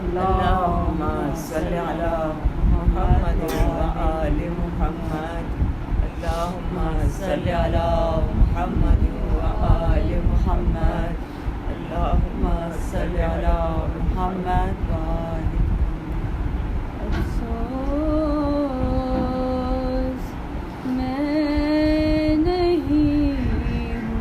اللهم صل على محمد وآل محمد اللهم صل على محمد وآل محمد اللهم صل على محمد وآل افسوس میں نہیں ہوں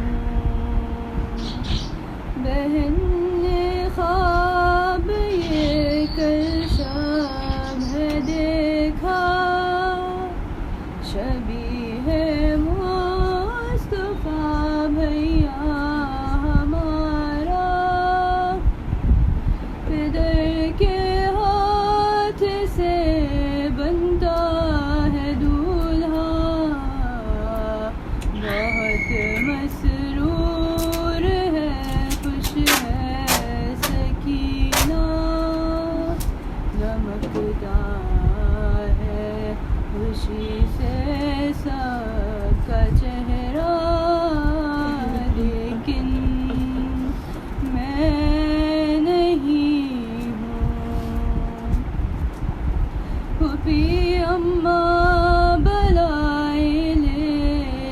بہن نے خواب یہ کل شب ہے دیکھا شبیہ مصطفیٰ بھیا ہمارا پدر کے ہاتھ سے بنتا ہے دولہا بہت مسرور ہے خوش ہے سکینہ دمکتا ہے خوشی سے سب کا چہرہ لیکن میں نہیں ہوں پھوپھی اماں بلائیں لے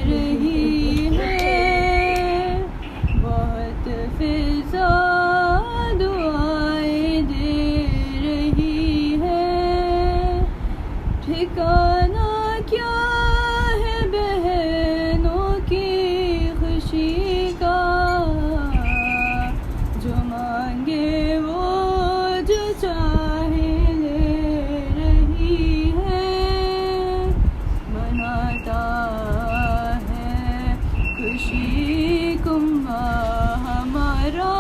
رہی ہے بہت فضا دعائیں دے رہی ہے ٹھکانہ کیا ہے بہنوں کی خوشی کا جو مانگے وہ جو چاہے لے رہی ہے مناتا ہے خوشی کمبا ہمارا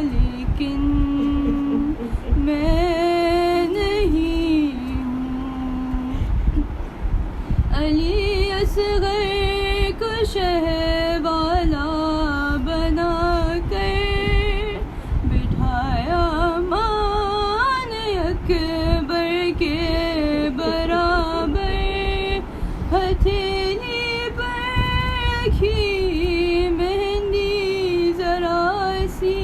لیکن میں نہیں ہوں علی اصغر کو شہر والا بنا کر بٹھایا مان اکبر کے برابر ہتھیلی پر رکھی مہندی ذرا سی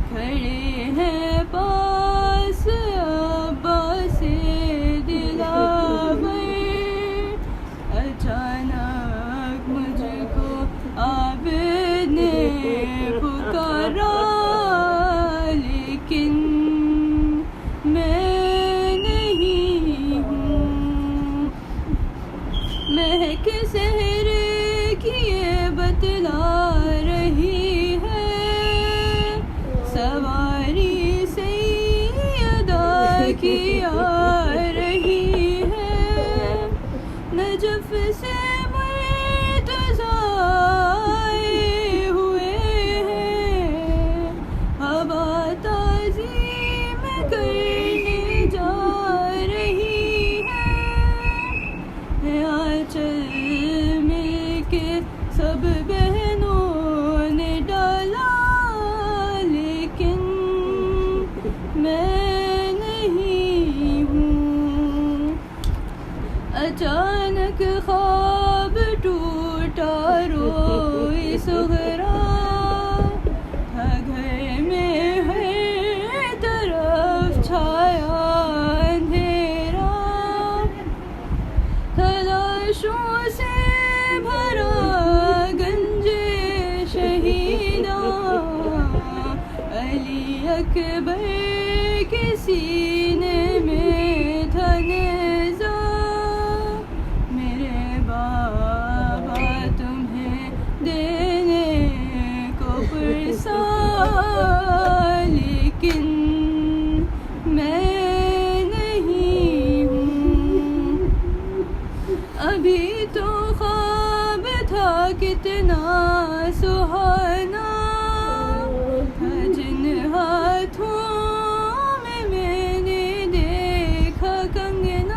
کھڑے ہیں پاس عباس دلاور اچانک مجھ کو عابد نے پکارا لیکن میں نہیں ہوں مہک سحر کی یہ بتلا رہی ہے سواری سیدہ کی آ رہی ہے نجف سے مرتضیٰ آئے ہوئے ہیں ہوا تعظیم کرنے جا رہی ہے آنچل مل کے سب بہنوں نے ڈالا لیکن میں نہیں ہوں اچانک خواب ٹوٹا روئی سغرا تھا گھر میں ہر طرف چھایا اندھیرا تلاشوں سے بھرا گنج شہیداں علی اکبر کے سینے میں تھا نیزہ میرے بابا تمہیں دینے کو پرسا لیکن میں نہیں ہوں ابھی تو خواب تھا کتنا سہانا تھا جن ہاتھوں میں نے دیکھا کنگنا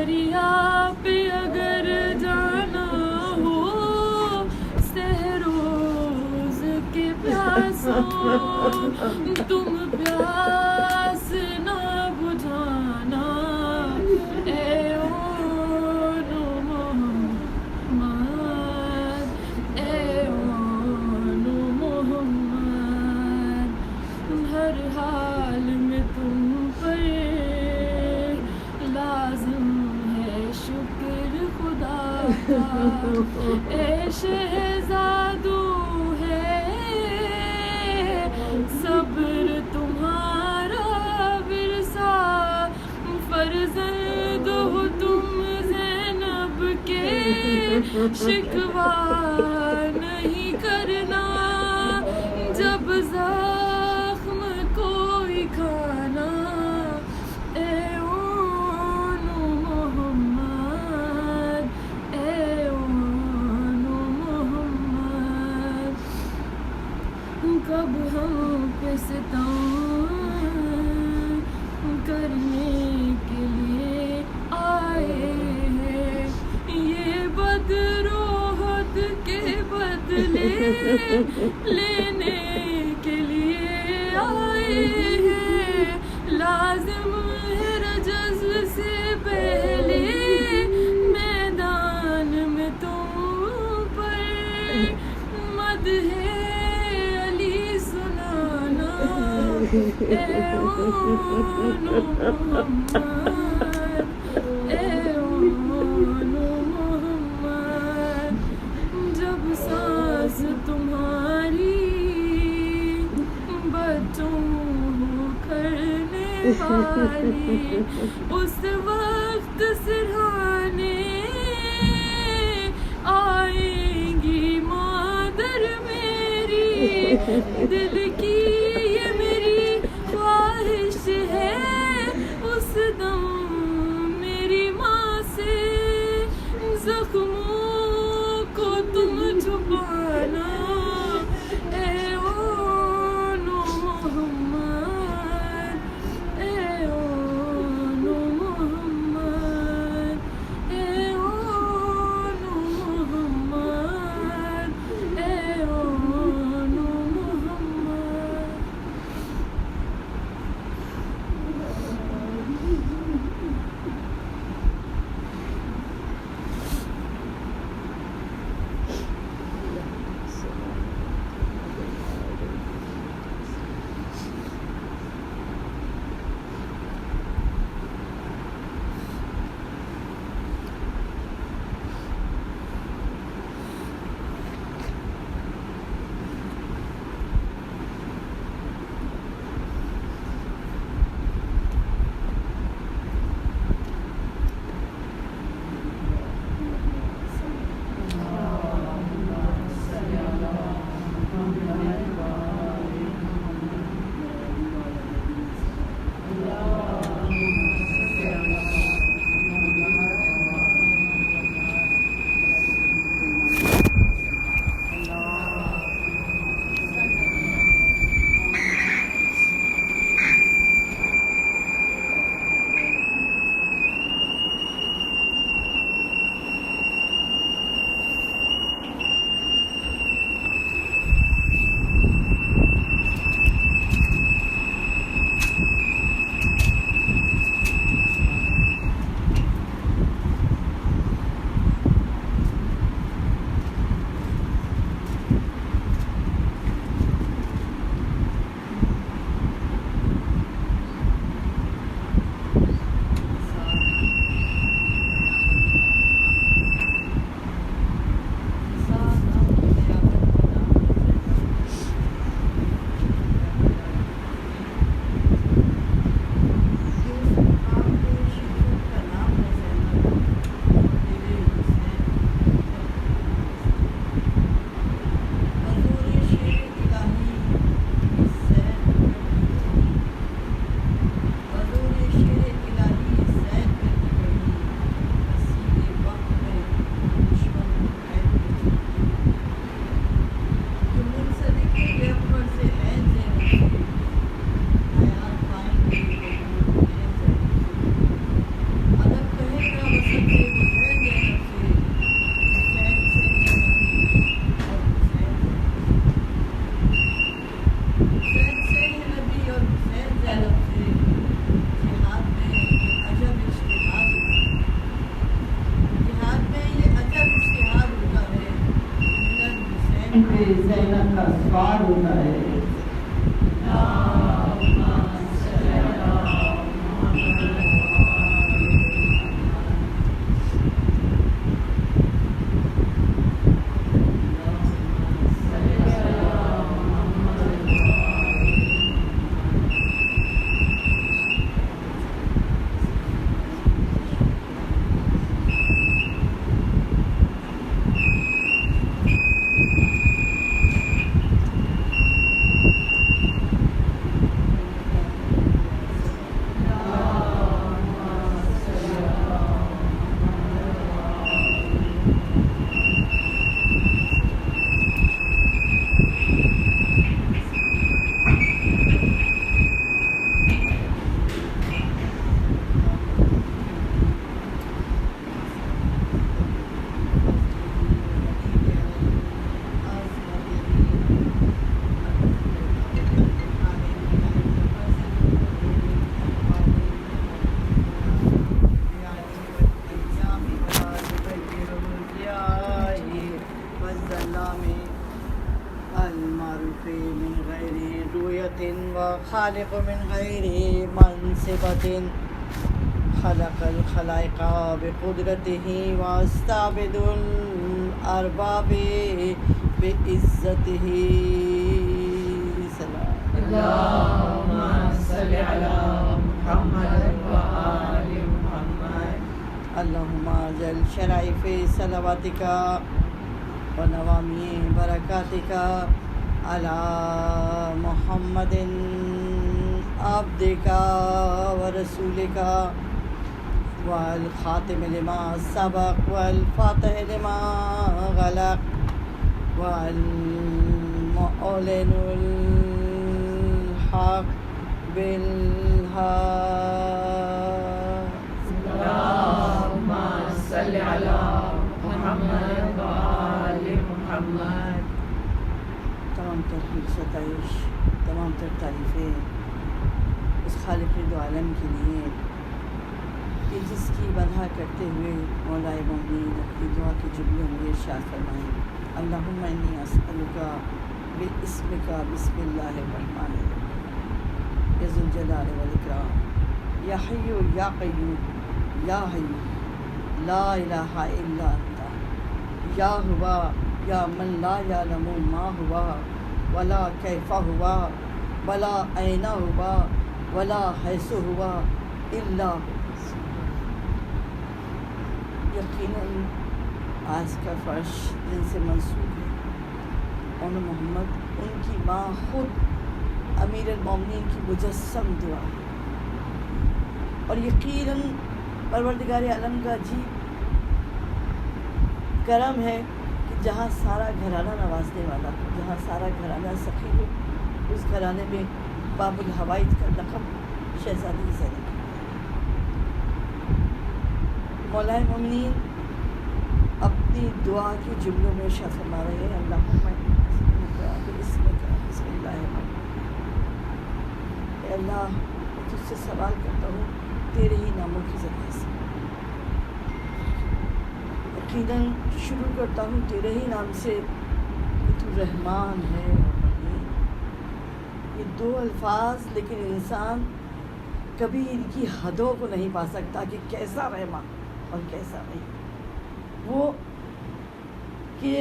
دریا پہ اگر جانا ہو سہروز کے پیاسوں تم پیاس نہ بجھانا اے اون محمد اے اون محمد ہر حال میں تم پر لازم ہے شکر خدا کا اے شہزادوں ہے صبر تمہارا ورثہ فرزند ہو تم زینب کے شکوہ نہیں کرنا جب زخم کوئی کھانا اے اون محمد اے اون محمد کب ہم پہ ستم کرنے کے لیے آئے ہیں یہ بدر احد کے بدلے لینے کے لیے آئے ہیں لازم ہے رجز سے پہلے میدان میں تم پر مدح علی سنانا اے اون محمد اے اون محمد جب سانس تمہاری بچوں کرنے والی اس وقت سرہانے آئیں گی مادر میری دل کی یہ میری خواہش ہے اس دم میری ماں سے زخموں کو تم چھپانا اے اون محمد اے اون محمد اے اون محمد اے اون محمد حاجی زینب کا سوال ہوتا ہے خالق من غیر منصبۃ خلق الخلائق بقدرته واستعبد الارباب بعزته اللهم صل على محمد وآل محمد اللهم اجعل شرائف صلواتك ونوامی برکاتك على محمد عبدك ورسولك والخاتم لما سبق والفاتح لما غلق والمعلن الحق بالحق اللهم صل على محمد وآل محمد تمام تر ستائش تمام تر تعریفیں اس خالق دو عالم کے لیے کہ جس کی بنہا کرتے ہوئے مولا مومنین اپنی دعا کے جملوں میں ارشاد فرمائیں اللہم انی اسألک باسمک بسم اللہ الرحمن الرحیم یا ذو الجلال والاکرام یا حی یا قیوم یا حی لا الہ الا انت یا ہوا یا من لا یعلم ما ہوا ولا کیف ہوا ولا این ہوا ولا حیث ہوا الا یقیناً آج کا فرش جن سے منسوب ہے ان محمد ان کی ماں خود امیر المومنین کی مجسم دعا ہے اور یقیناً پروردگار عالم کا عجیب کرم ہے کہ جہاں سارا گھرانہ نوازنے والا ہو، جہاں سارا گھرانہ سخی ہو، اس گھرانے میں باب الحوائج کا لقب شہزادی زینب مولا مومنین اپنی دعا کے جملوں میں ارشاد فرما رہے ہیں اللہم باسمک بسم اللہ الرحمن الرحیم اے اللہ میں تجھ سے سوال کرتا ہوں تیرے ہی ناموں کے ذریعے سے یقیناً شروع کرتا ہوں تیرے ہی نام سے کہ تو رحمان ہے اور رحیم۔ یہ دو الفاظ لیکن انسان کبھی ان کی حدوں کو نہیں پا سکتا کہ کیسا رحمان اور کیسا رحیم۔ وہ کہ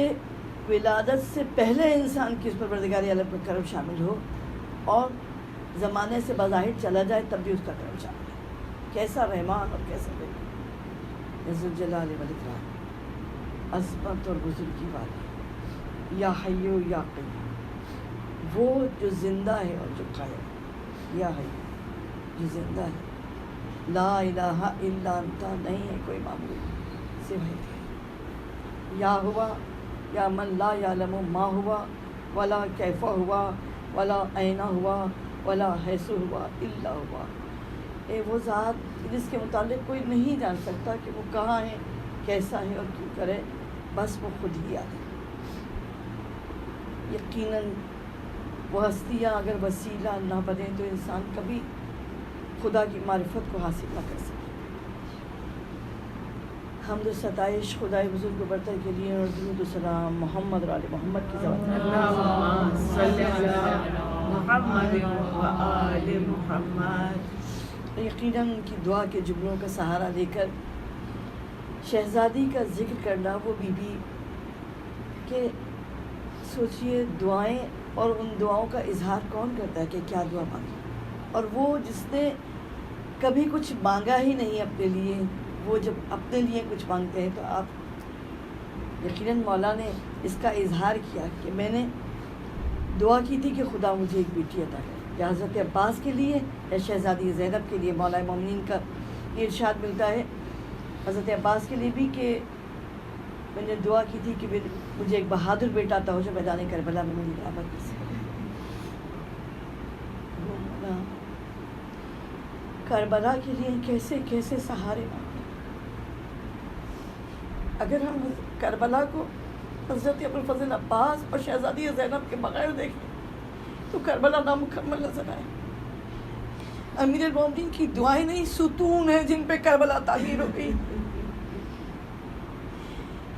ولادت سے پہلے انسان کی اس پروردگار عالم کا کرم شامل ہو اور زمانے سے بظاہر چلا جائے تب بھی اس کا کرم شامل ہے۔ کیسا رحمان اور کیسا رحیم، ذو الجلال والاکرام، عظمت اور بزرگی والا، یا حی یا قیوم، وہ جو زندہ ہے اور جو قائم، یا حی جو زندہ ہے، لا الہ الا انت، نہیں ہے کوئی معبود سوائے تیرے، یا ہوا یا من لا یعلم ما ہوا ولا کیف ہوا ولا این ہوا ولا حیث ہوا الا ہوا، اے وہ ذات جس کے متعلق کوئی نہیں جان سکتا کہ وہ کہاں ہے، کیسا ہے اور کیوں کرے، بس وہ خود ہی آتا ہے۔ یقیناً وہ ہستیاں اگر وسیلہ نہ بنے تو انسان کبھی خدا کی معرفت کو حاصل نہ کر سکے۔ حمد و ستائش خدائے بزرگ و برتر کے لیے، اور درود و سلام محمد اور آل محمد کی زبان میں۔ اللهم صل على محمد وآل محمد۔ یقیناً ان کی دعا کے جملوں کا سہارا لے کر شہزادی کا ذکر کرنا، وہ بی بی کہ سوچئے دعائیں اور ان دعاؤں کا اظہار کون کرتا ہے کہ کیا دعا مانگی، اور وہ جس نے کبھی کچھ مانگا ہی نہیں اپنے لیے، وہ جب اپنے لیے کچھ مانگتے ہیں تو آپ یقیناً مولا نے اس کا اظہار کیا کہ میں نے دعا کی تھی کہ خدا مجھے ایک بیٹی عطا کرے، یا حضرت عباس کے لیے یا شہزادی زینب کے لیے مولا مومنین کا یہ ارشاد ملتا ہے حضرت عباس کے لیے بھی کہ میں نے دعا کی تھی کہ مجھے ایک بہادر بیٹا عطا ہو جو میدان کربلا میں میری رحمت سے کربلا کے لیے کیسے کیسے سہارے مانگے۔ اگر ہم کربلا کو حضرت ابوالفضل عباس اور شہزادی زینب کے بغیر دیکھیں تو کربلا نامکمل نظر آئے۔ امیر المومنین کی دعائیں نہیں، ستون ہیں جن پہ کربلا تعمیر ہو گئی۔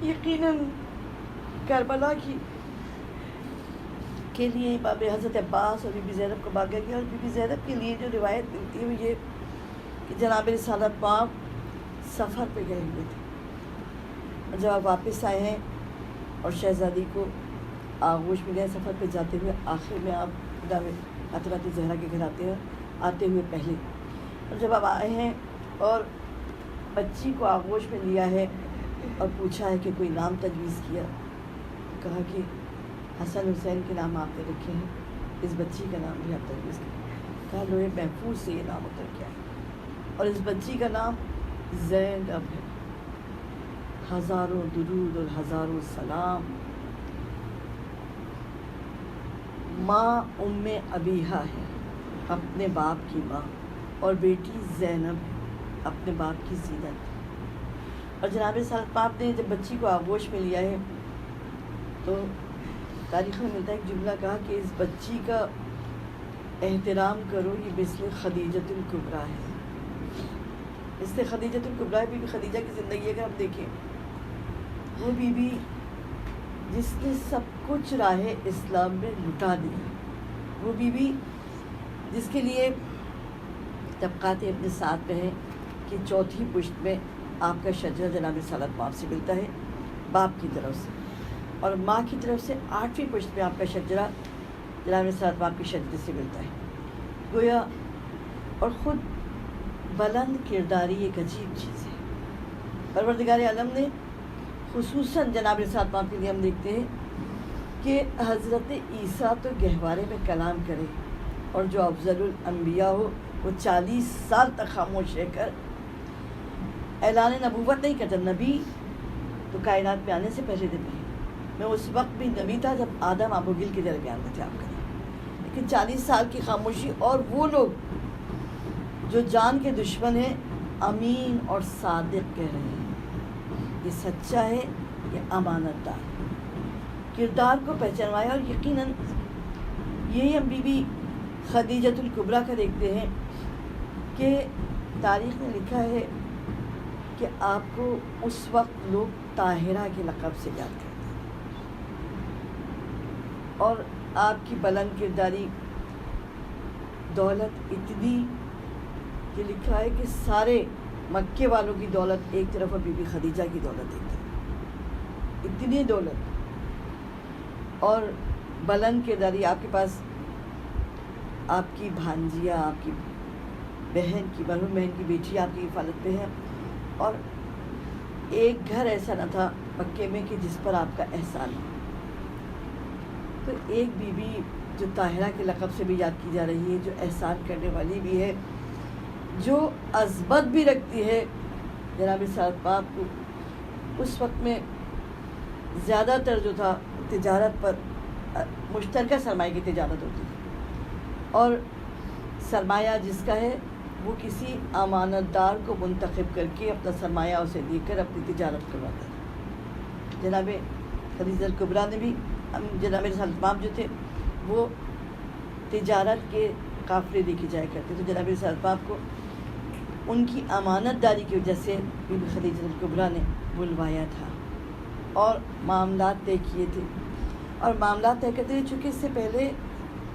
یقیناً کربلا کے لیے باب حضرت عباس اور بی بی زینب کو مانگا گیا، اور بی بی زینب کے لیے جو روایت ملتی ہے وہ یہ کہ جناب رسالت پاک سفر پہ گئے ہوئے تھے، اور جب آپ واپس آئے ہیں اور شہزادی کو آغوش میں گئے سفر پہ جاتے ہوئے، آخر میں آپ خدا میں حضرت زہرا کے گھر آتے ہوئے پہلے، اور جب آپ آئے ہیں اور بچی کو آغوش میں لیا ہے اور پوچھا ہے کہ کوئی نام تجویز کیا، کہا کہ حسن حسین کے نام آپ نے رکھے ہیں، اس بچی کا نام بھی آپ تجویز کریں۔ کہا لوہے محفوظ سے یہ نام اتر گیا ہے، اور اس بچی کا نام زینب ہے۔ ہزاروں درود اور ہزاروں سلام۔ ماں ام ابیہا ہے، اپنے باپ کی ماں، اور بیٹی زینب ہے، اپنے باپ کی زینت۔ اور جناب رسالت پاک نے جب بچی کو آغوش میں لیا ہے تو تاریخ میں ملتا ہے ایک جملہ کہا کہ اس بچی کا احترام کرو، یہ مثل خدیجۃ الکبریٰ ہے۔ اس سے خدیجۃ الکبریٰ بی بی خدیجہ کی زندگی اگر ہم دیکھیں، وہ بی بی جس نے سب کچھ راہ اسلام میں لٹا دیا، وہ بی بی جس کے لیے طبقات ابن سعد میں ہے کہ چوتھی پشت میں آپ کا شجرہ جناب رسالت پاک سے ملتا ہے باپ کی طرف سے، اور ماں کی طرف سے 8ویں پشت میں آپ کا شجرہ جناب رسالت پاک کے شجرے سے ملتا ہے۔ گویا اور خود بلند کرداری ایک عجیب چیز ہے۔ پروردگار عالم نے خصوصاً جناب رسالت پاک کے لیے ہم دیکھتے ہیں کہ حضرت عیسیٰ تو گہوارے میں کلام کرے، اور جو افضل الانبیاء ہو وہ 40 سال تک خاموش رہ کر اعلان نبوت نہیں کرتا۔ نبی تو کائنات میں آنے سے پہلے دن نہیں، میں اس وقت بھی نبی تھا جب آدم ابو گل کے درمیان میں تھے آپ کا، لیکن 40 سال کی خاموشی، اور وہ لوگ جو جان کے دشمن ہیں امین اور صادق کہہ رہے ہیں، یہ سچا ہے، یہ امانت دار، کردار کو پہچانوایا۔ اور یقیناً یہی ہم بی بی خدیجۃ الکبریٰ کا دیکھتے ہیں کہ تاریخ نے لکھا ہے کہ آپ کو اس وقت لوگ طاہرہ کے لقب سے یاد کرتے ہیں، اور آپ کی بلند کرداری، دولت اتنی کہ لکھا ہے کہ سارے مکے والوں کی دولت ایک طرف اور بی بی خدیجہ کی دولت ایک طرف، اتنی دولت اور بلند کرداری۔ آپ کے پاس آپ کی بھانجیاں، آپ کی بہن کی مرحوم بہن کی بیٹی آپ کی حفاظت پہ ہے، اور ایک گھر ایسا نہ تھا مکے میں کہ جس پر آپ کا احسان ہو۔ تو ایک بی بی جو طاہرہ کے لقب سے بھی یاد کی جا رہی ہے، جو احسان کرنے والی بھی ہے، جو عظمت بھی رکھتی ہے جناب رسالت پاک کو۔ اس وقت میں زیادہ تر جو تھا تجارت پر مشترکہ سرمایہ کی تجارت ہوتی تھی، اور سرمایہ جس کا ہے وہ کسی امانت دار کو منتخب کر کے اپنا سرمایہ اسے دے کر اپنی تجارت کرواتا ہے۔ جناب خدیجہ الکبریٰ نے بھی، جناب رسالت پاک جو تھے وہ تجارت کے قافلے لے کے جایا کرتے، تو جناب رسالت پاک کو ان کی امانت داری کی وجہ سے بی بی خدیجہ الکبریٰ نے بلوایا تھا اور معاملات طے کیے تھے. اور معاملات طے کرتے تھے چونکہ اس سے پہلے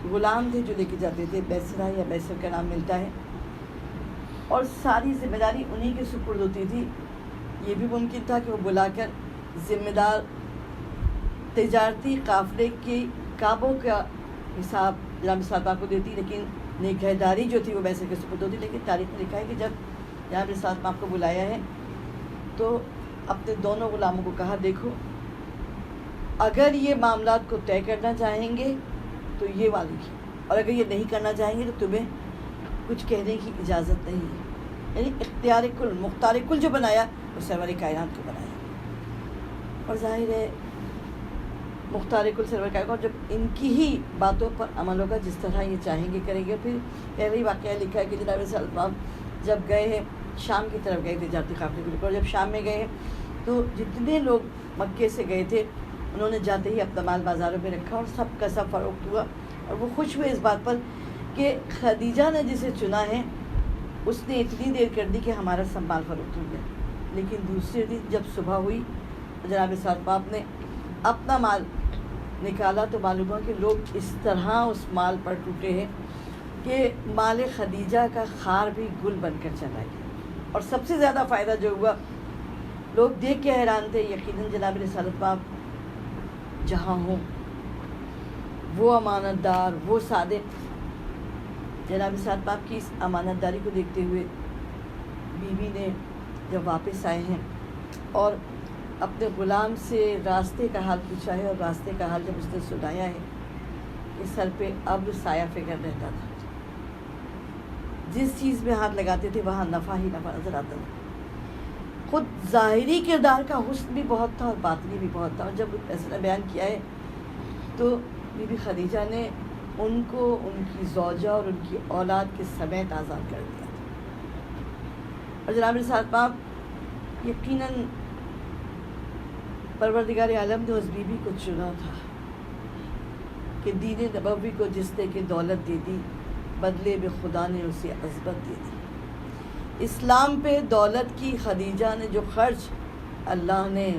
غلام تھے جو لے کے جاتے تھے، بیسرا یا بیسر کا نام ملتا ہے، اور ساری ذمہ داری انہی کے سپرد ہوتی تھی. یہ بھی ممکن تھا کہ وہ بلا کر ذمہ دار تجارتی قافلے کی کعبوں کا حساب جناب صاحبہ کو دیتی، لیکن نگہداری جو تھی وہ بیسر کے سپرد ہوتی. لیکن تاریخ میں لکھا ہے کہ جب جناب صاحبہ کو بلایا ہے تو اپنے دونوں غلاموں کو کہا، دیکھو اگر یہ معاملات کو طے کرنا چاہیں گے تو یہ والی کی، اور اگر یہ نہیں کرنا چاہیں گے تو تمہیں کچھ کہنے کی اجازت نہیں ہے. یعنی اختیار کل مختار کل جو بنایا وہ سرور کائنات کو بنایا. اور ظاہر ہے مختار کل سرور کائنات، اور جب ان کی ہی باتوں پر عمل ہوگا جس طرح یہ چاہیں گے کریں گے. پھر پہلے ہی واقعہ لکھا ہے کہ جناب صلی اللہ علیہ وسلم جب گئے ہیں شام کی طرف گئے تجارتی قافلے کو لے کر، اور جب شام میں گئے ہیں تو جتنے لوگ مکے سے گئے تھے انہوں نے جاتے ہی اپنا مال بازاروں میں رکھا اور سب کا سب فروخت ہوا. اور وہ خوش ہوئے اس بات پر کہ خدیجہ نے جسے چنا ہے اس نے اتنی دیر کر دی کہ ہمارا سب مال فروخت ہو گیا. لیکن دوسرے دن جب صبح ہوئی جناب صاحب نے اپنا مال نکالا تو معلوم ہوا کہ لوگ اس طرح اس مال پر ٹوٹے ہیں کہ مال خدیجہ کا خار بھی گل بن کر چلا گیا. اور سب سے زیادہ فائدہ جو ہوا، لوگ دیکھ کے حیران تھے. یقیناً جناب رسالت پاک جہاں ہوں وہ امانت دار، وہ صادق. جناب رسالت پاک کی اس امانت داری کو دیکھتے ہوئے بیوی نے جب واپس آئے ہیں اور اپنے غلام سے راستے کا حال پوچھا ہے، اور راستے کا حال جب اس نے سنایا ہے کہ سر پہ ابر سایہ فکر رہتا تھا، جس چیز میں ہاتھ لگاتے تھے وہاں نفع ہی نفع نظر آتا تھا. خود ظاہری کردار کا حسن بھی بہت تھا اور باطنی بھی بہت تھا. اور جب فیصلہ بیان کیا ہے تو بی بی خدیجہ نے ان کو ان کی زوجہ اور ان کی اولاد کے سمیت آزاد کر دیا تھا. اور جناب رسالت پاک یقیناً پروردگار عالم نے اس بی بی کو چنا تھا کہ دین نبوی کو جس نے کہ دولت دے دی، بدلے میں خدا نے اسے عظمت دے دی. اسلام پہ دولت کی خدیجہ نے جو خرچ، اللہ نے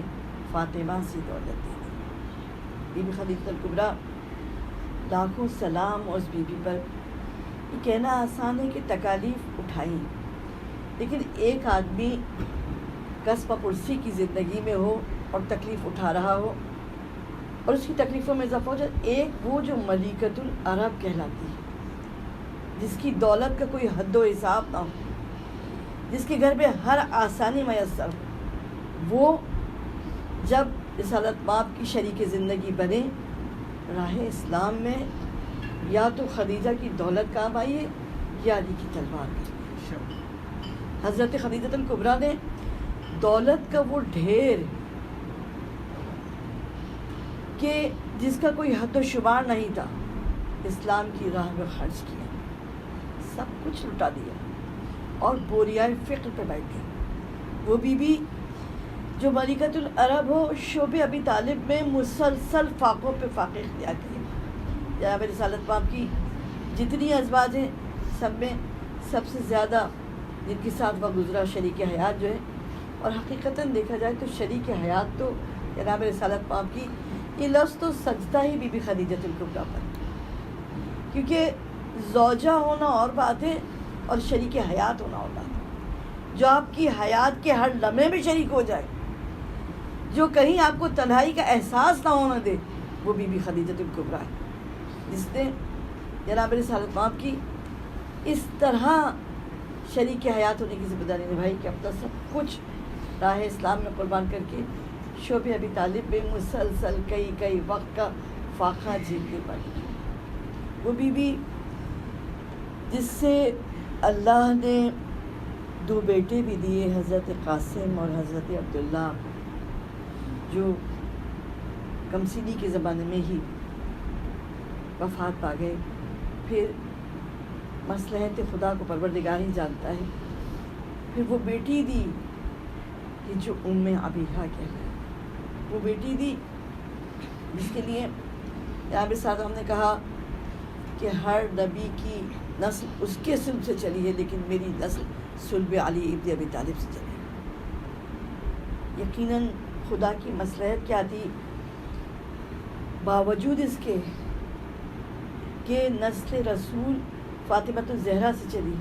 فاطمہ سے دولت دے دی. بی بی خدیجہ الکبریٰ، لاکھوں سلام اس بی بی پر. یہ کہنا آسان ہے کہ تکالیف اٹھائیں، لیکن ایک آدمی کسب پرسی کی زندگی میں ہو اور تکلیف اٹھا رہا ہو اور اس کی تکلیفوں میں اضافہ ہو جائے. ایک وہ جو ملکۃ العرب کہلاتی ہے، جس کی دولت کا کوئی حد و حساب نہ ہو، جس کے گھر میں ہر آسانی میسر ہو، وہ جب رسالت مآب کی شریک زندگی بنے، راہ اسلام میں یا تو خدیجہ کی دولت کام آئی ہے یا علی کی تلوار. حضرت خدیجہ الکبریٰ نے دولت کا وہ ڈھیر کہ جس کا کوئی حد و شمار نہیں تھا، اسلام کی راہ میں خرچ کیا، سب کچھ لٹا دیا اور بوریائے فقر پہ بیٹھ گئی. وہ بی بی جو ملکۃ العرب ہو، شعب ابی طالب میں مسلسل فاقوں پہ فاقے اختیار کیے. جناب رسالت پاک کی جتنی ازواج ہیں سب میں سب سے زیادہ جن کے ساتھ وہ گزرا شریک حیات جو ہے، اور حقیقتاً دیکھا جائے تو شریک حیات تو جناب رسالت پاک کی یہ لفظ تو سجدہ ہی بی بی خدیجہ الکبریٰ پر، کیونکہ زوجہ ہونا اور بات ہے اور شریک حیات ہونا اور بات ہے. جو آپ کی حیات کے ہر لمحے میں شریک ہو جائے، جو کہیں آپ کو تنہائی کا احساس نہ ہونا دے، وہ بی بی خدیجہ الکبریٰ ہے، جس نے جناب رسالت پاک کی اس طرح شریک حیات ہونے کی ذمہ داری نبھائی کہ اپنا سب کچھ راہ اسلام میں قربان کر کے شعب ابی طالب میں مسلسل کئی وقت کا فاقہ جھیلنے پڑی. وہ بی بی جس سے اللہ نے 2 بیٹے بھی دیے، حضرت قاسم اور حضرت عبداللہ، جو کم سنی کے زمانے میں ہی وفات پا گئے. پھر مصلحت خدا کو پروردگار ہی جانتا ہے. پھر وہ بیٹی دی کہ جو عبیہا کہلائی، وہ بیٹی دی جس کے لیے یہاں پہ ساتھ ہم نے کہا کہ ہر نبی کی نسل اس کے سلب سے چلی ہے، لیکن میری نسل صلب علی ابن ابی طالب سے چلے. یقیناً خدا کی مصلحت کیا تھی، باوجود اس کے کہ نسل رسول فاطمۃ الزہرا سے چلی،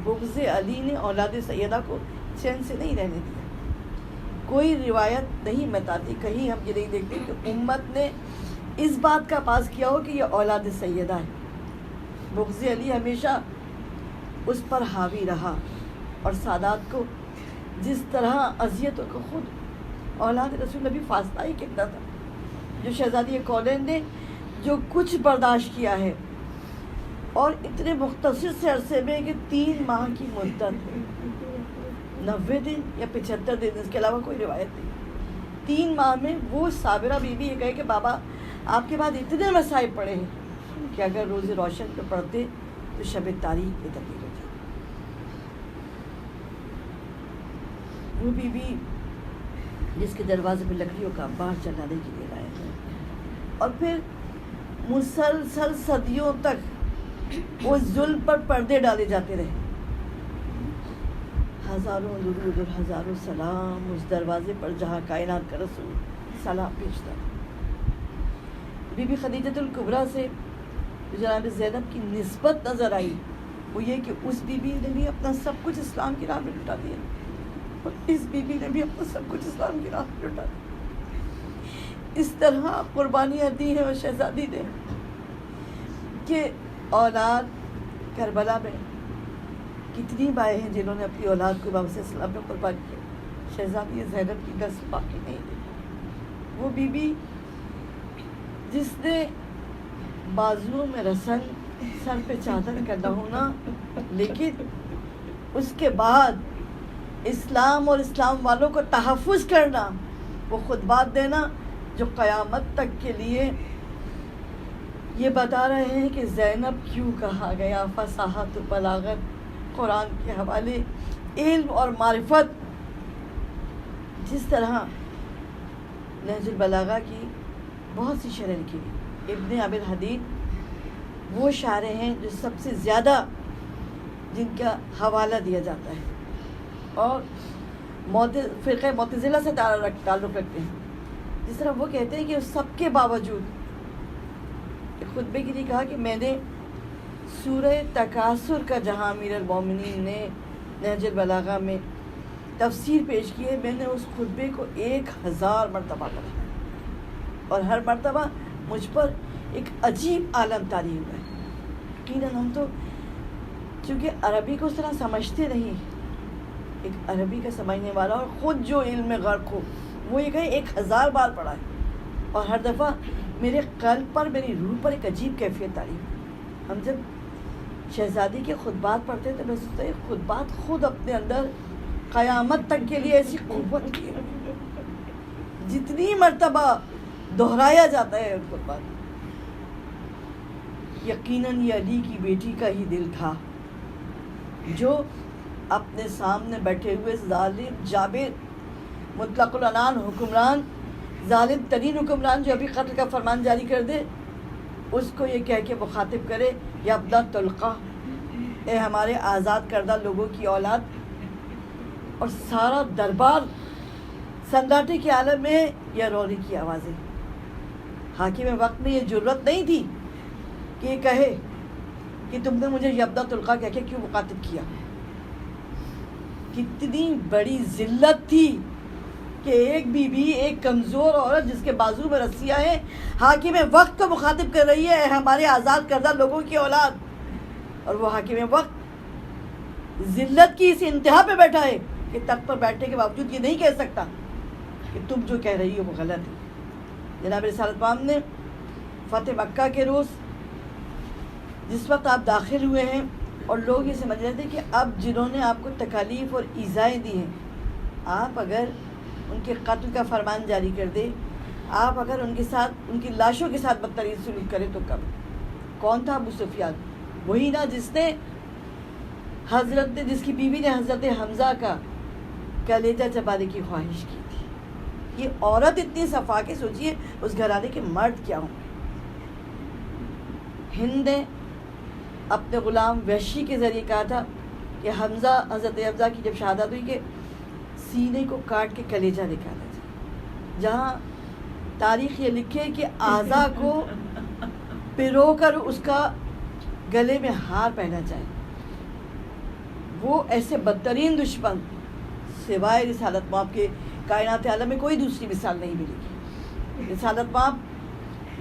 بغض علی نے اولاد سیدہ کو چین سے نہیں رہنے دیا. کوئی روایت نہیں بتاتی، کہیں ہم یہ نہیں دیکھتے کہ امت نے اس بات کا پاس کیا ہو کہ یہ اولاد سیدہ ہے. بغض علی ہمیشہ اس پر حاوی رہا، اور سادات کو جس طرح اذیتوں کو خود اولاد رسول نبی فاصلہ ہی کتنا تھا. جو شہزادی کونین نے جو کچھ برداشت کیا ہے، اور اتنے مختصر سے عرصے میں کہ 3 ماہ کی مدت، 90 دن یا 75 دن، اس کے علاوہ کوئی روایت نہیں. 3 ماہ میں وہ صابرہ بی بی یہ کہے کہ بابا آپ کے بعد اتنے مصائب پڑے ہیں کہ اگر روز روشن پہ پڑھتے تو شب تاریخ میں تبدیل ہو جاتی. وہ بی بی جس کے دروازے پہ لکڑیوں کا باہر چلانے کے لیے لائے ہیں، اور پھر مسلسل صدیوں تک وہ ظلم پر پردے ڈالے جاتے رہے. ہزاروں درود اور ہزاروں سلام اس دروازے پر جہاں کائنات کا رسول سلام بھیجتا. بی بی خدیجۃ الکبریٰ سے جناب زینب کی نسبت نظر آئی، وہ یہ کہ اس بی بی نے بھی اپنا سب کچھ اسلام کی راہ میں لٹا دیا، اور اس بی بی نے بھی اپنا سب کچھ اسلام کی راہ میں لٹا دیا. اس طرح قربانیاں دی ہیں اور شہزادی نے کہ اولاد کربلا میں کتنی مائیں ہیں جنہوں نے اپنی اولاد کو امام صلی اللہ علیہ وسلم میں قربان کیا. شہزادی زینب کی نسل باقی نہیں ہے. وہ بی بی جس نے بازوؤں میں رسن، سر پہ چادر کا نہ ہونا، لیکن اس کے بعد اسلام اور اسلام والوں کو تحفظ کرنا، وہ خطبات دینا جو قیامت تک کے لیے یہ بتا رہے ہیں کہ زینب کیوں کہا گیا. فصاحت و بلاغت، قرآن کے حوالے، علم اور معرفت. جس طرح نہج البلاغہ کی بہت سی شرح لکھی گئی. ابن ابی الحدید وہ شاعر ہیں جو سب سے زیادہ جن کا حوالہ دیا جاتا ہے، اور فرقہ معتزلہ سے تعلق رکھتے ہیں. جس طرح وہ کہتے ہیں کہ اس سب کے باوجود ایک خطبے کے لیے کہا کہ میں نے سورہ تکاثر کا جہاں امیر المومنین نے نہج البلاغہ میں تفسیر پیش کی ہے، میں نے اس خطبے کو 1000 مرتبہ پڑھا، اور ہر مرتبہ مجھ پر ایک عجیب عالم طاری ہوا ہے. یقیناً ہم تو چونکہ عربی کو اس طرح سمجھتے نہیں، ایک عربی کا سمجھنے والا اور خود جو علم میں غرق ہو وہ یہ کہے 1000 بار پڑھا ہے، اور ہر دفعہ میرے قلب پر، میری روح پر ایک عجیب کیفیت طاری ہوئی. ہم جب شہزادی کے خطبات پڑھتے تو میں سوچتا ہے خطبات خود اپنے اندر قیامت تک کے لیے ایسی قوت کی ہے، جتنی مرتبہ دہرایا جاتا ہے ان خطبات. یقیناً یہ علی کی بیٹی کا ہی دل تھا جو اپنے سامنے بیٹھے ہوئے ظالم جابر مطلق العنان حکمران، ظالم ترین حکمران جو ابھی قتل کا فرمان جاری کر دے، اس کو یہ کہہ کے مخاطب کرے یا ابن طلقہ، اے ہمارے آزاد کردہ لوگوں کی اولاد. اور سارا دربار سناٹے کے عالم میں یہ رونے کی آوازیں. حاکم وقت میں یہ جرت نہیں تھی کہ یہ کہے کہ تم نے مجھے یبدا طلقہ کہہ کے کیوں مخاطب کیا. کتنی بڑی ذلت تھی کہ ایک بی بی، ایک کمزور عورت جس کے بازو میں رسیاں ہیں، حاکم وقت کو مخاطب کر رہی ہے اے ہمارے آزاد کردہ لوگوں کی اولاد. اور وہ حاکم وقت ذلت کی اس انتہا پہ بیٹھا ہے کہ تخت پر بیٹھنے کے باوجود یہ نہیں کہہ سکتا کہ تم جو کہہ رہی ہو وہ غلط ہے. جناب رسالت پام نے فتح مکہ کے روز جس وقت آپ داخل ہوئے ہیں اور لوگ یہ سمجھ رہے تھے کہ اب جنہوں نے آپ کو تکالیف اور ایذائیں دی ہیں، آپ اگر ان کے قتل کا فرمان جاری کر دے، آپ اگر ان کے ساتھ، ان کی لاشوں کے ساتھ بدترین سلوک کرے تو کب؟ کون تھا ابو سفیان؟ وہی نا جس نے جس کی بیوی نے حضرت حمزہ کا کلیجہ چبانے کی خواہش کی تھی. یہ عورت اتنی صفا کے سوچیے اس گھرانے کے مرد کیا ہوں. ہند نے اپنے غلام وحشی کے ذریعے کہا تھا کہ حضرت حمزہ کی جب شہادت ہوئی کہ سینے کو کاٹ کے کلیجہ نکالا جائے، جہاں تاریخ یہ لکھے کہ اعضا کو پرو کر اس کا گلے میں ہار پہنا جائے. وہ ایسے بدترین دشمن سوائے رسالت مآب کے کائنات عالم میں کوئی دوسری مثال نہیں ملے گی. رسالت مآب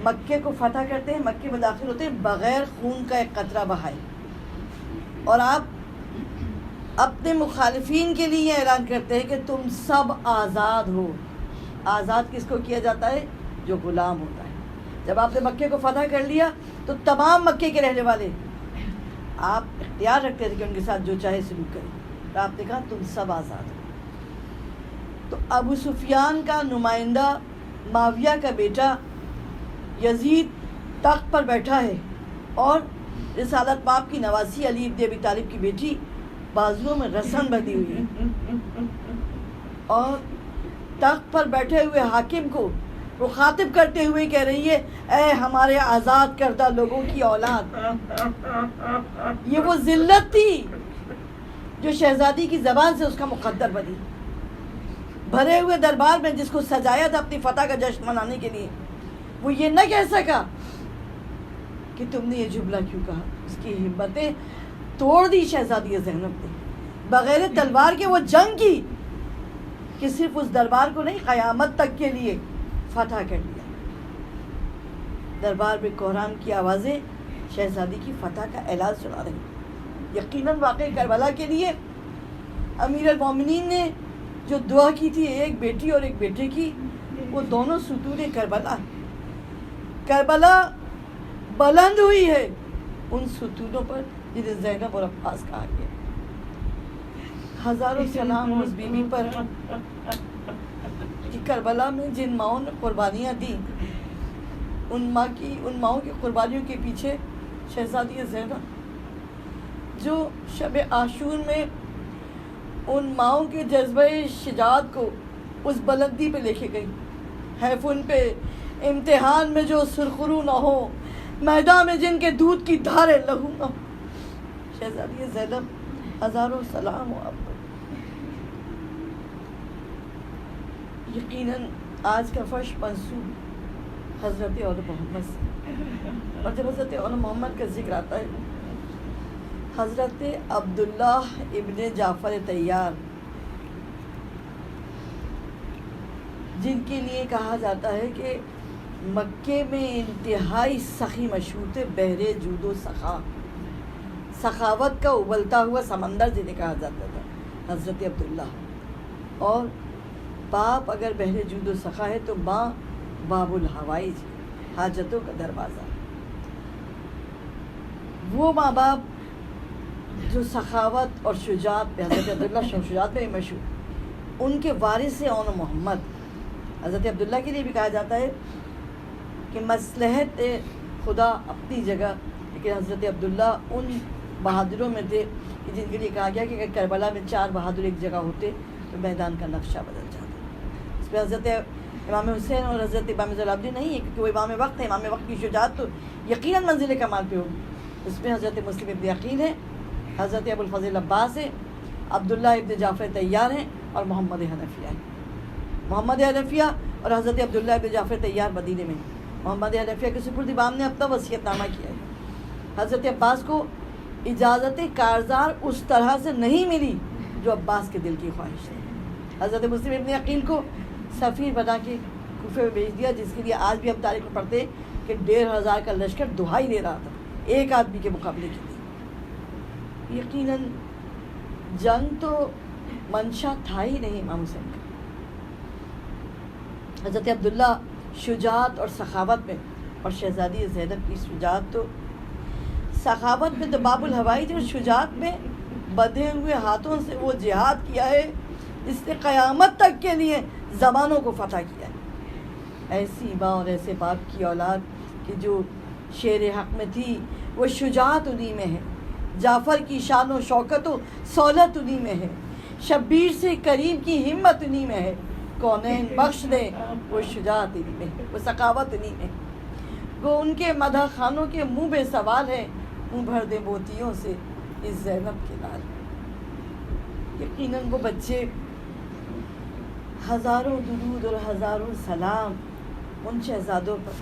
مکے کو فتح کرتے ہیں، مکے میں داخل ہوتے ہیں بغیر خون کا ایک قطرہ بہائے، اور آپ اپنے مخالفین کے لیے یہ اعلان کرتے ہیں کہ تم سب آزاد ہو. آزاد کس کو کیا جاتا ہے؟ جو غلام ہوتا ہے. جب آپ نے مکے کو فتح کر لیا تو تمام مکے کے رہنے والے آپ اختیار رکھتے تھے کہ ان کے ساتھ جو چاہے سلوک کریں، تو آپ نے کہا تم سب آزاد ہو. تو ابو سفیان کا نمائندہ معاویہ کا بیٹا یزید تخت پر بیٹھا ہے، اور رسالت مآب کی نواسی علی ابن ابی طالب کی بیٹی بازوؤں میں رسن بندھی ہوئی ہے، اور تخت پر بیٹھے ہوئے حاکم کو وہ خاطب کرتے ہوئے کہہ رہی ہے اے ہمارے آزاد کردہ لوگوں کی اولاد. یہ وہ ذلت تھی جو شہزادی کی زبان سے اس کا مقدر بنی. بھرے ہوئے دربار میں جس کو سجایا تھا اپنی فتح کا جشن منانے کے لیے، وہ یہ نہ کہہ سکا کہ تم نے یہ جملہ کیوں کہا. اس کی ہمتیں توڑ دی شہزادی زینب نے. بغیر تلوار کے وہ جنگ کی کہ صرف اس دربار کو نہیں، قیامت تک کے لیے فتح کر لیا. دربار میں کوہرام کی آوازیں شہزادی کی فتح کا اعلان سنا رہی. یقیناً واقع کربلا کے لیے امیر المومنین نے جو دعا کی تھی ایک بیٹی اور ایک بیٹے کی، وہ دونوں ستون کربلا. کربلا بلند ہوئی ہے ان ستونوں پر جنہیں زینب اور عباس کہا گیا. ہزاروں سلام اس بیوی پر کہ کربلا میں جن ماؤں نے قربانیاں دیں، ان ماؤں کی قربانیوں کے پیچھے شہزادی زینب جو شب عاشور میں ان ماؤں کے جذبہ شجاعت کو اس بلندی پہ لے کے گئی. حیف ان پہ امتحان میں جو سرخرو نہ ہو، میدان میں جن کے دودھ کی دھاریں لہو نہ ہو. شہزادی زینب ہزاروں سلام ہو آپ کو. یقیناً آج کا فرش منسوب حضرت اول محمد سے، اور جب حضرت اول محمد کا ذکر آتا ہے حضرت عبداللہ ابن جعفر طیار، جن کے لیے کہا جاتا ہے کہ مکے میں انتہائی سخی مشہور تھے، بحر جود و سخا، سخاوت کا ابلتا ہوا سمندر جنہیں کہا جاتا تھا حضرت عبداللہ. اور باپ اگر بحر جود و سخا ہے تو ماں باب الحوائج، حاجتوں کا دروازہ. وہ ماں باپ جو سخاوت اور شجاعت پہ، حضرت عبداللہ شجاعت پہ مشہور، ان کے وارث اون محمد. حضرت عبداللہ کے لیے بھی کہا جاتا ہے کہ مصلحت خدا اپنی جگہ، لیکن حضرت عبداللہ ان بہادروں میں تھے کہ جن کے لیے کہا گیا کہ اگر کربلا میں 4 بہادر ایک جگہ ہوتے تو میدان کا نقشہ بدل جاتا. اس پہ حضرت امام حسین اور حضرت امام زین العابدین نہیں ہے، کیونکہ وہ امام وقت ہے. امام وقت کی شجاعت تو یقیناً منزل کمال پہ ہوگی. اس میں حضرت مسلم ابن عقیل ہے، حضرت ابو الفضل عباس ہے، عبداللہ ابن جعفر طیار ہیں، اور محمد حنفیہ ہے. محمد حنفیہ اور حضرت عبداللہ ابن جعفر طیار مدینے میں. محمد حنفیہ کے سپرد امام نے اپنا وصیت نامہ کیا ہے. حضرت عباس کو اجازت کارزار اس طرح سے نہیں ملی جو عباس کے دل کی خواہش ہے. حضرت مسلم ابن عقیل کو سفیر بنا کے کوفے میں بھیج دیا، جس کے لیے آج بھی ہم تاریخ میں پڑھتے ہیں کہ 1500 کا لشکر دہائی دے رہا تھا ایک آدمی کے مقابلے کے لیے. یقیناً جنگ تو منشا تھا ہی نہیں امام حسین کا. حضرت عبداللہ شجاعت اور سخاوت میں، اور شہزادی زینب کی شجاعت تو سخاوت میں تو باب الحوائی تھی، اور شجاعت میں بدھے ہوئے ہاتھوں سے وہ جہاد کیا ہے جس نے قیامت تک کے لیے زمانوں کو فتح کیا ہے. ایسی ماں اور ایسے باپ کی اولاد کہ جو شیر حق میں تھی، وہ شجاعت انہی میں ہے. جعفر کی شان و شوکت و سہولت انہی میں ہے. شبیر سے کریم کی ہمت انہی میں ہے. کونین بخش دے وہ شجاعت انہی میں ہے، وہ سخاوت انہی میں. وہ ان کے مدح خانوں کے منہ بے سوال ہے، منہ بھر دے موتیوں سے اس زینب کے لال. یقیناً وہ بچے ہزاروں درود اور ہزاروں سلام ان شہزادوں پر.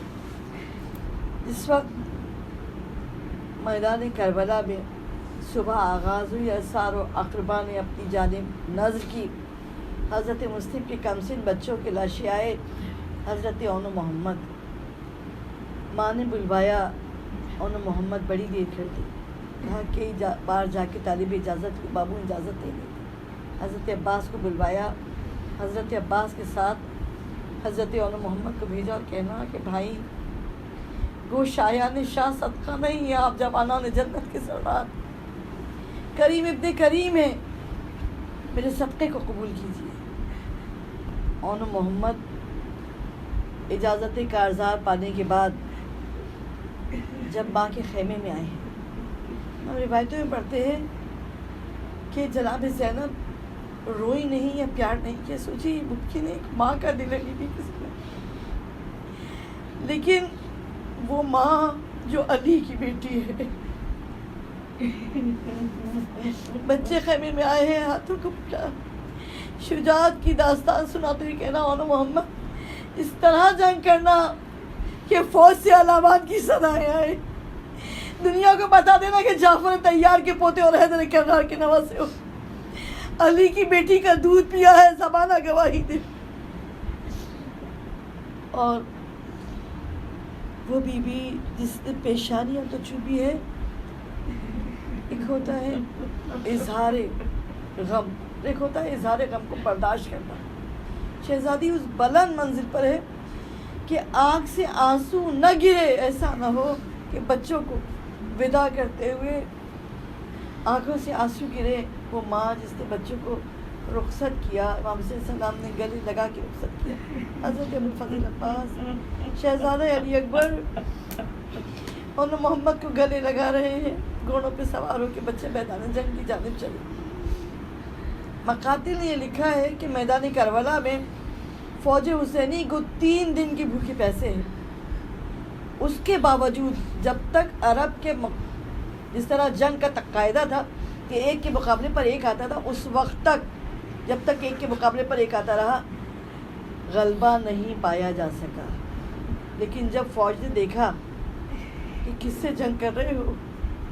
اس وقت میدان کربلا میں صبح آغاز ہوئی. اسار و اقربا نے اپنی جانب نظر کی. حضرت مسلم کے کمسن بچوں کے لاشیں آئے. حضرت اون محمد ماں نے بلوایا. اون محمد بڑی دیر کر دی. کہا کہ باہر جا کے طالب اجازت کو بابو اجازت دے دے. حضرت عباس کو بلوایا. حضرت عباس کے ساتھ حضرت اون محمد کو بھیجا اور کہنا کہ بھائی گو شایان شاہ صدقہ نہیں ہے، آپ جوانان جنت کے سردار کریم ابن کریم ہیں، میرے صدقے کو قبول کیجیے. اون محمد اجازت کارزار پانے کے بعد جب ماں کے خیمے میں آئے ہیں، ہم روایتوں میں پڑھتے ہیں کہ جناب زینب روئی نہیں یا پیار نہیں کیا. سوچی ممکن ہے ایک ماں کا دل علی بھی کسی نے، لیکن وہ ماں جو علی کی بیٹی ہے. بچے خیمے میں آئے ہیں، ہاتھوں کو پکڑا، شجاعت کی داستان سناتے ہوئے کہنا اون محمد اس طرح جنگ کرنا کہ فوج سے علامات کی صدائیں آئے. دنیا کو بتا دینا کہ جعفر طیار کے پوتے اور حیدر کرار کے نواسے ہو. علی کی بیٹی کا دودھ پیا ہے، زمانہ گواہی دے. اور وہ بی بی جس نے پیشانیاں تو چوبی ہے، ایک ہوتا ہے اظہار غم، ایک ہوتا ہے اظہار غم کو برداشت کرنا. شہزادی اس بلند منزل پر ہے کہ آنکھ سے آنسو نہ گرے. ایسا نہ ہو کہ بچوں کو ودا کرتے ہوئے آنکھوں سے آنسو گرے. وہ ماں جس نے بچوں کو رخصت کیا، امام صلی اللہ علیہ وسلم نے گلے لگا کے رخصت کیا. حضرت ابوالفضل عباس شہزادہ علی اکبر اون محمد کو گلے لگا رہے ہیں. گھوڑوں پہ سوار ہو کے بچے میدان جنگ کی جانب چلے. مقاتل نے یہ لکھا ہے کہ میدان کربلا میں فوج حسینی کو 3 دن کی بھوکے پیسے ہیں. اس کے باوجود جب تک عرب کے جس طرح جنگ کا قاعدہ تھا کہ ایک کے مقابلے پر ایک آتا تھا، اس وقت تک جب تک ایک کے مقابلے پر ایک آتا رہا غلبہ نہیں پایا جا سکا. لیکن جب فوج نے دیکھا کہ کس سے جنگ کر رہے ہو،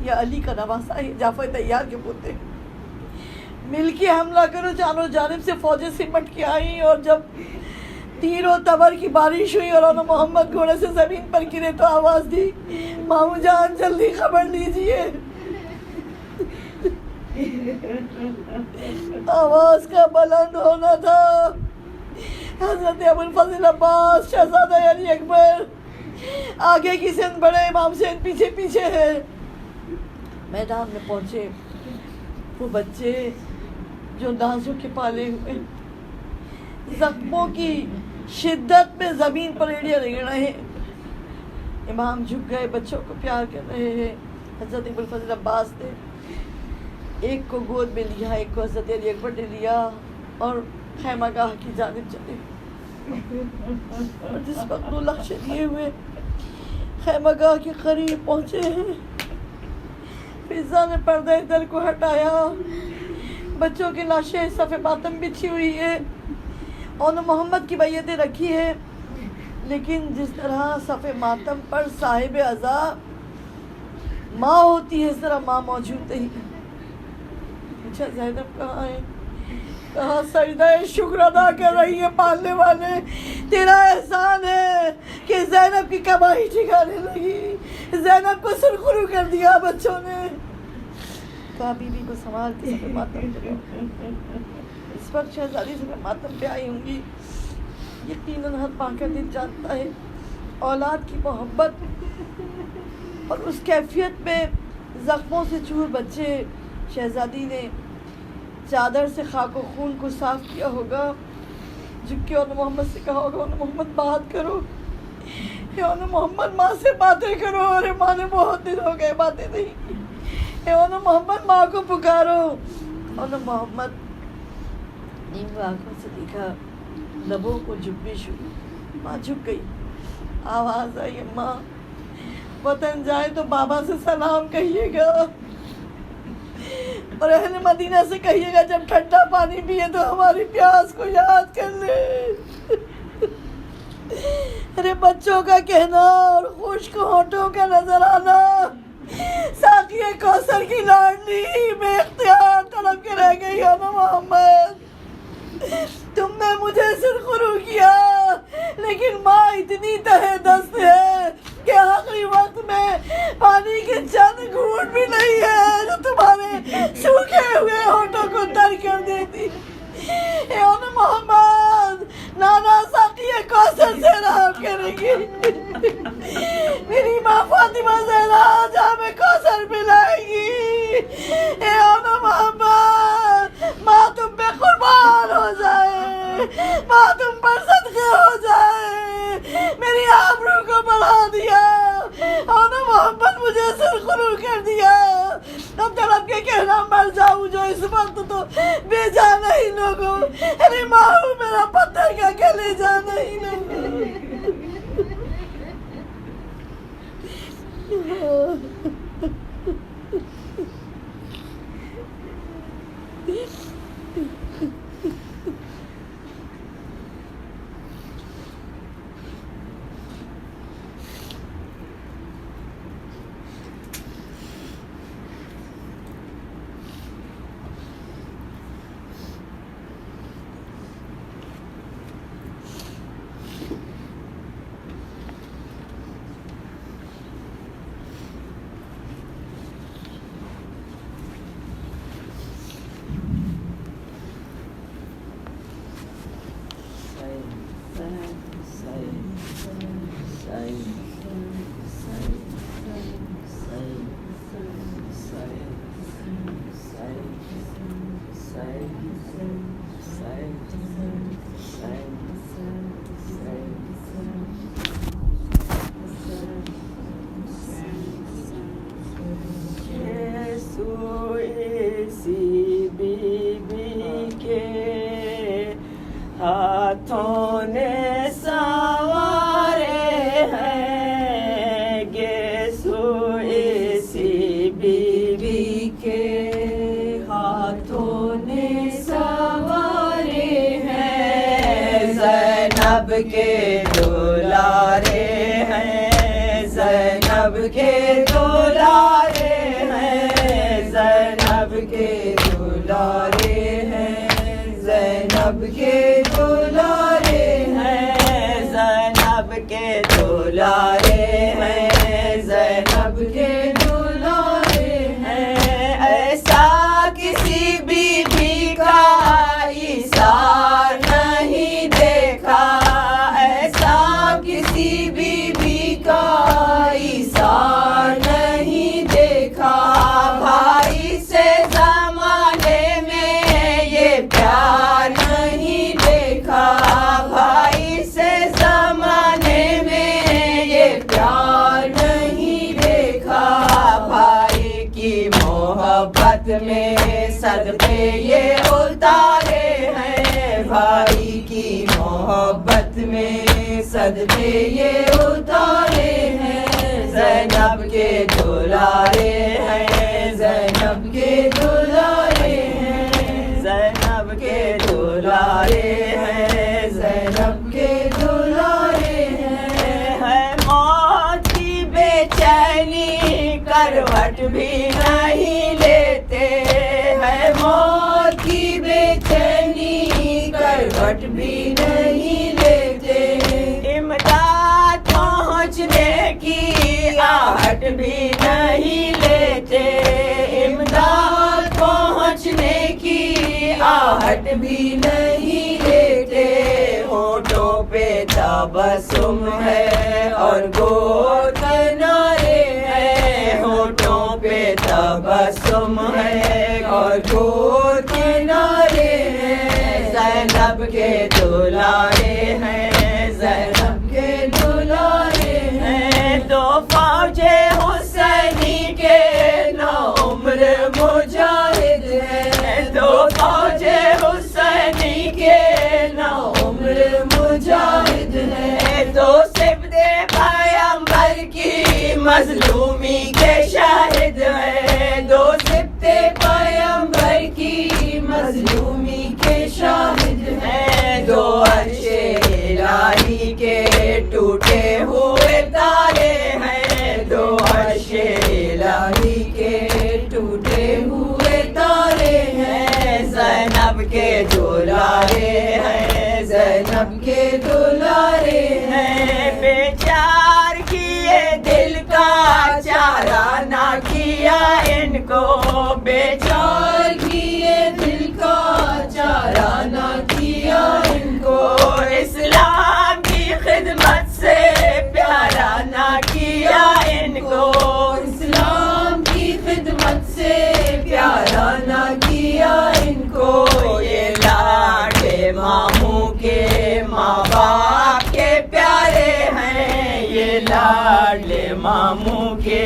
یا علی کا نواسا ہے، جعفر طیار کے پوتے، مل کے حملہ کرو. چاروں جانب سے فوجیں سمٹ کے آئیں، اور جب تیر و تبر کی بارش ہوئی اور اون محمد گھوڑے سے زمین پر گرے تو آواز دی مامو جان جلدی خبر لیجیے. آواز کا بلند ہونا تھا. حضرت ابوالفضل عباس شہزادہ علی اکبر آگے کی سند بڑھے، امام حسین پیچھے پیچھے ہے. میدان میں پہنچے. وہ بچے جو نازوں کے پالے ہوئے، زخموں کی شدت میں زمین پر ایڑیاں رگڑ رہے ہیں. امام جھک گئے، بچوں کو پیار کر رہے ہیں. حضرت ابوالفضل عباس نے ایک کو گود میں لیا، ایک کو حضرت علی اکبر نے لیا اور خیمہ گاہ کی جانب چلے. اور جس وقت وہ لاشیں لیے ہوئے خیمہ گاہ کے قریب پہنچے ہیں، فضا نے پردہ در کو ہٹایا. بچوں کی لاشیں صف ماتم بچھی ہوئی ہے. اون محمد کی بیعتیں رکھی ہے، لیکن جس طرح صف ماتم پر صاحب عزا ماں ہوتی ہے، اس طرح ماں موجود نہیں. پوچھا زینب کہاں ہے؟ کہاں سجدہ شکر ادا کر رہی ہے پالنے والے. تیرا احسان ہے کہ زینب کی کمائی ٹھکانے لگی. زینب کو سرخرو کر دیا بچوں نے. کہا بیوی کو سنبھال کے صف ماتم پہ. اس وقت شہزادی صف ماتم پہ آئی ہوں گی. یقیناً ہر ماں کا دل جانتا ہے اولاد کی محبت، اور اس کیفیت میں زخموں سے چور بچے. شہزادی نے چادر سے خاک و خون کو صاف کیا ہوگا، جھک کے اون محمد سے کہا ہوگا اون محمد بات کرو، اون محمد ماں سے باتیں کرو. ارے ماں نے بہت دن ہو گئے باتیں نہیں. اون محمد ماں کو پکارو. اون محمد نیمو آنکھوں سے دیکھا، لبوں کو جھکش ہوئی. ماں جھک گئی. آواز آئی ماں وطن جائے تو بابا سے سلام کہیے گا. اور اہل مدینہ سے کہیے گا جب ٹھنڈا پانی پیے تو ہماری پیاس کو یاد کر لے. ارے بچوں کا کہنا اور خشک ہونٹوں کا نظر آنا، ساقی کوثر کی لاڈلی بے اختیار تڑپ کے رہ گئی ہو نا محمد. تم نے مجھے سرخرو کیا، لیکن ماں اتنی تہہ دست ہے کہ آخری وقت میں پانی کے چند گھونٹ بھی نہیں ہے جو تمہارے سوکھے ہوئے ہونٹوں کو تر کر دیتی. اے محمد، نانا ساقی کوثر سے رحم کرے گی. میری ماں فاطمہ زہرا آج ہمیں کوثر پلائے گی. اے محمد، ماں تم پہ قربان ہو جائے، ماں تم پر صدقے ہو جائے. میری آبرو کو بڑھا دیا اور محمد مجھے سرخرو کر دیا. اب تڑپ کے کہنا مر جاؤں جو اس وقت تو بے جان ہی لوگوں. ارے ماں میرا پتھر کا کلے جانا ہی لوگوں. ہاتھوں نے سنوارے ہیں گیسو اسی بی بی کے، ہاتھوں نے سنوارے ہیں زینب کے دولارے ہیں، زینب کے دولارے ہیں، زینب کے دولارے ہیں، زینب کے دولارے ہیں، زینب کے دولارے ہیں، زینب کے دولارے ہیں. ایسا کسی بی بی کا ایثار نہیں دیکھا، ایسا کسی بی بی کا ایثار نہیں دیکھا. بھائی سے زمانے میں یہ پیار نہیں دیکھا، بھائی سے زمانے میں یہ پیار نہیں دیکھا. بھائی کی محبت میں صدقے یہ اتارے ہیں، بھائی کی محبت میں صدقے یہ اتارے ہیں. زینب کے دولارے ہیں، زینب کے دولارے ہیں، زینب کے دولارے ہیں، زینب کے دولارے ہیں. ہے موت کی بے چینی کروٹ بھی نہیں لیتے، ہے موت کی بے چینی کروٹ بھی نہیں لیتے. امداد پہنچنے کی آہٹ بھی نہیں لیتے، امداد پہنچنے کی آہٹ بھی نہیں لیتے. ہونٹوں پہ تبسم ہے اور گود کنارے ہیں، ہونٹوں پہ تبسم ہے اور گود کنارے ہیں. زینب کے دولارے ہیں، زینب کے دولارے ہیں. دو فوجے حسینی کے نوعمر مجاہد ہیں، دو فوجے حسینی کے نوعمر مجاہد ہیں. دو سبتے پیغمبر کی مظلومی کے شاہد ہیں، دو سبتے پیغمبر زینب کے دلارے ہیں، بیچار کیے دل کا چارہ نہ کیا ان کو، بیچار کیے دل کا چارہ نہ کیا ان کو، اسلام کی خدمت سے پیارا نہ کیا ان کو، اسلام کی خدمت سے پیارا نہ کیا ان کو، یہ لاڈلے ماموں کے ماں باپ کے پیارے ہیں، یہ لاڈلے ماموں کے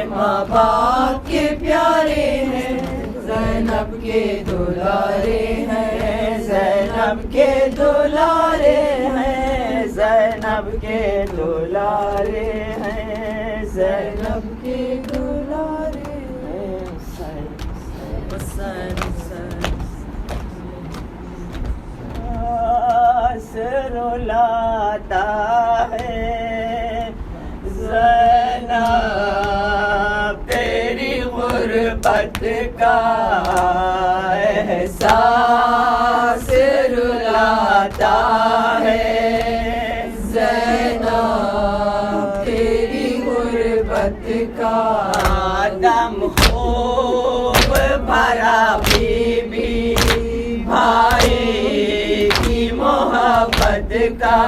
ماں باپ کے پیارے ہیں، زینب کے دلارے ہیں، زینب کے دلارے ہیں، زینب کے دلارے ہیں، زینب کے دلارے ہیں، حسین رلاتا ہے زینب تیری غربت کا احساس رلاتا ہے زینب تیری غربت کا دم خوب بھرا بی بی بھائی کی محبت کا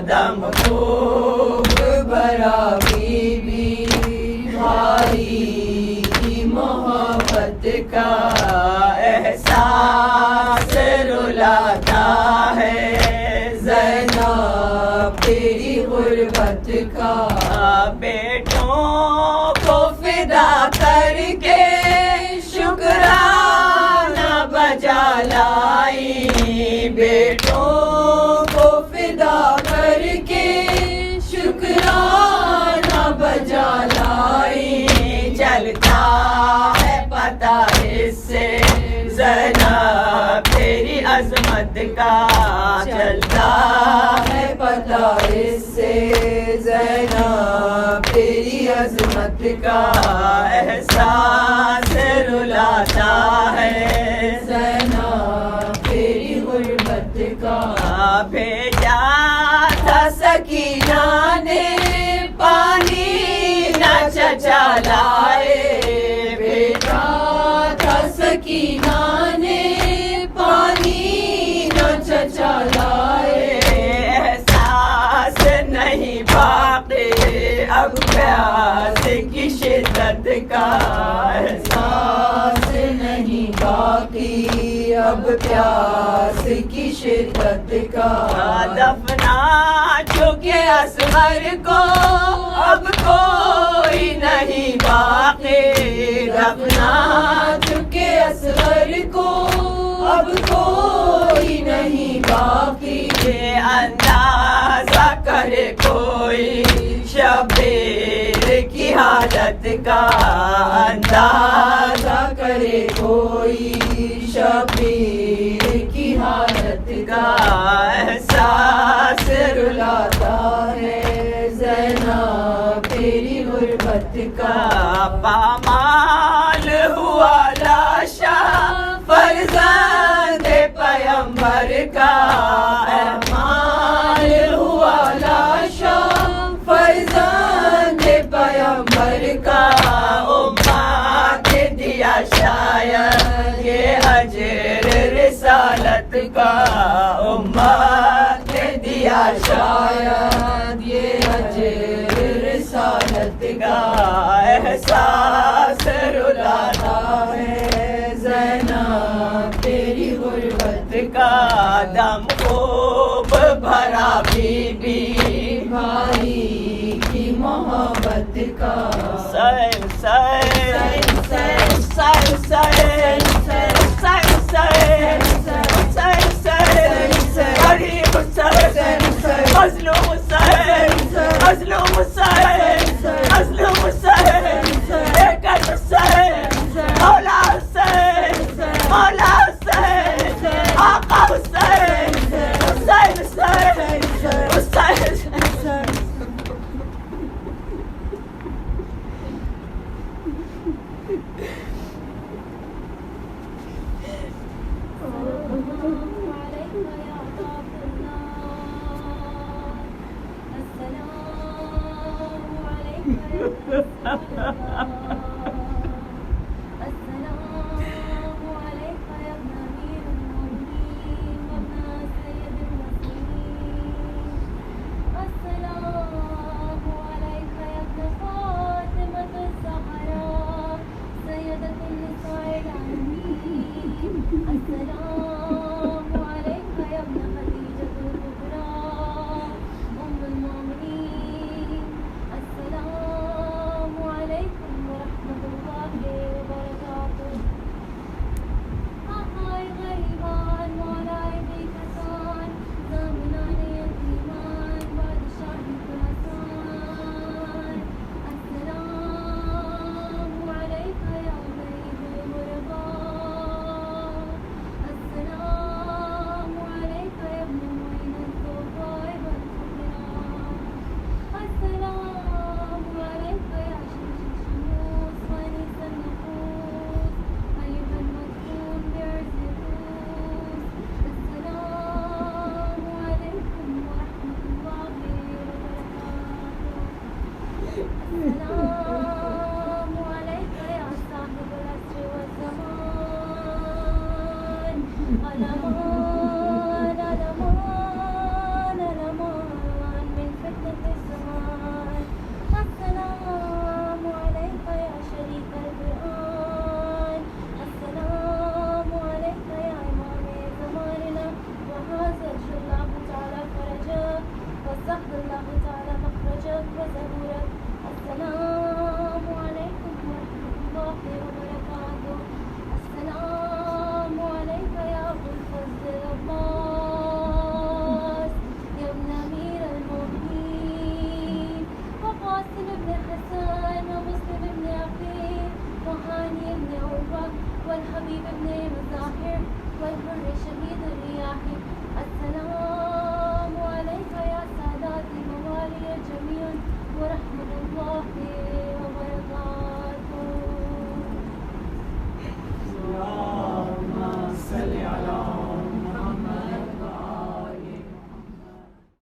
دم خوب بھرا بی بی بھائی کی محبت کا احساس رلاتا ہے زینب تیری غربت کا، بیٹوں کو فدا کر کے شکرانہ بجا لائی، بیٹوں کو فدا کر کے شکرانہ بجا لائی، چلتا ہے پتہ اس سے زینب تیری عظمت کا، چلتا ہے پتہ اس سے زینب تیری عظمت کا، احساس رلاتا ہے زینب تیری غربت کا، بھیجا تھا سکینہ نے پانی نہ چچا لائے، بھیجا تھا سکینہ نے پانی نہ چچا لائے، احساس نہیں باقی اب پیاس کی شدت کا، احساس نہیں باقی اب پیاس کی شدت کا، دفنا چکے اصغر کو اب کوئی نہیں باقی، دفنا چکے اصغر کو اب کوئی نہیں باقی، یہ اندازہ کرے کوئی شبیر کی حالت کا، اندازہ کرے کوئی شبیر کی حالت کا، احساس رلاتا ہے زینب تیری غربت کا، پامال ہوا لاشا فرزند پیمبر کا، احمال ہوا لاشا فرزند پیمبر کا، امت دیا شاید یہ اجر رسالت کا، امت دیا شاید یہ اجر رسالت کا، احساس رلاتا ہے زینب تیری غربت کا، دم خوب بھرا بی بی بھائی کی محبت کا، حسین حسین حسین حسین حسین حسین غریب حسین مظلوم حسین مظلوم حسین مظلوم حسین لیکن حسین مولا حسین مولا حسین آقا حسین حسین حسین حسین عليك يا ابن أمير المؤمنين وابن سيد المسلمين. السلام عليك يا ابن فاطمة الزهراء سيدة النساء العالمين. السلام عليك يا ابن خديجة الكبرى أم المؤمنين. السلام عليكم ورحمة الله وبركاته. آهای غریبان مولای بیکسان زامنان یتیمان بادشاہ خراسان. السلام عليك يا غريب الغرباء. السلام عليك يا ابن معين الزوفاء والخضراء. السلام عليك يا شمس الشموس وانيس النفوس أيها المدفون بعز الروس. السلام عليكم ورحمة الله وبركاته. السلام